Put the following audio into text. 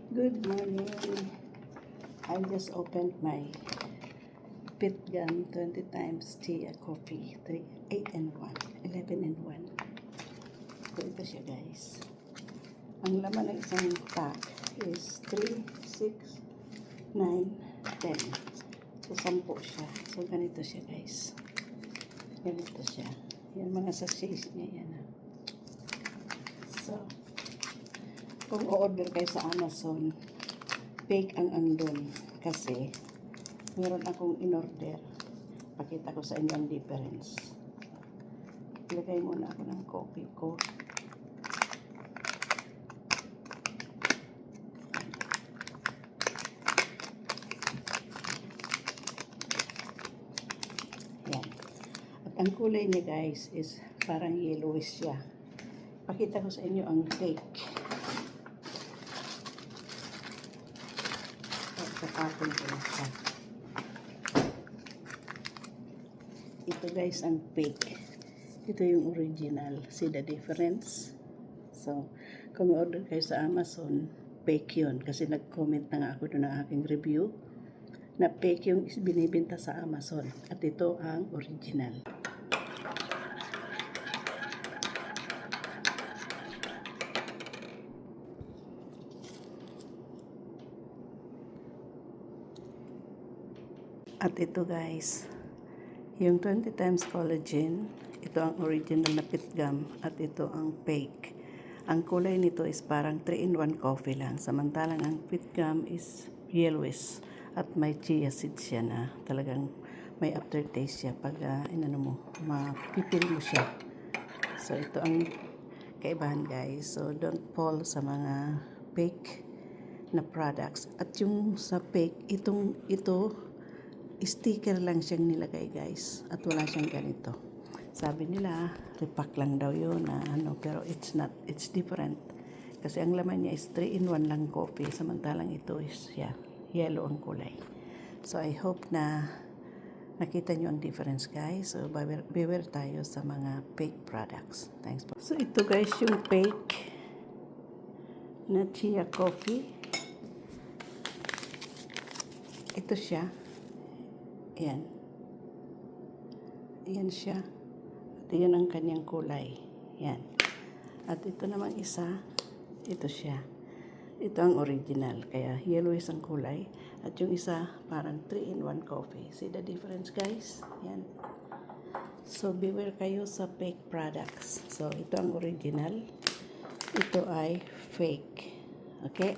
Good morning. I just opened my Pitgum 20 times tea coffee 8 and 1, 11 and 1. So ito siya guys. Ang laman ng isang pack is 3, 6, 9, 10. So 10 siya. So ganito siya guys. Ganito siya. Yan mga sachets niya yan. So kung o-order kayo sa Amazon, fake ang andun kasi meron akong in-order. Pakita ko sa inyo ang difference. Ilagay muna ako ng coffee ko. Yan. At ang kulay niya guys is parang yellowish siya. Pakita ko sa inyo ang fake. Kapatid ko na siya. Ito guys ang fake. Ito yung original. See the difference? So, kung order kayo sa Amazon, fake yun. Kasi nag-comment na nga ako doon ng aking review na fake yung binibenta sa Amazon. At ito ang original. At ito guys, yung 20 times collagen, ito ang original na Pitgum at ito ang fake. Ang kulay nito is parang 3-in-1 coffee lang. Samantalang ang Pitgum is yellowish at may chia seeds siya na talagang may aftertaste siya pag inano mo, mapipil mo siya. So ito ang kaibahan guys. So don't fall sa mga fake na products. At yung sa fake, ito sticker lang siyang nilagay guys at wala siyang ganito. Sabi nila repack lang daw yun na pero it's not, it's different kasi ang laman niya is 3-in-1 lang coffee samantalang ito is yellow ang kulay. So I hope na nakita nyo ang difference guys. So beware tayo sa mga fake products. Thanks po. So ito guys yung fake na chia coffee. Ito siya. Ayan. Ayan siya. At yan ang kanyang kulay. Ayan. At ito namang isa, ito siya. Ito ang original. Kaya yellowish ang kulay. At yung isa, parang 3-in-1 coffee. See the difference guys? Ayan. So, beware kayo sa fake products. So, ito ang original. Ito ay fake. Okay?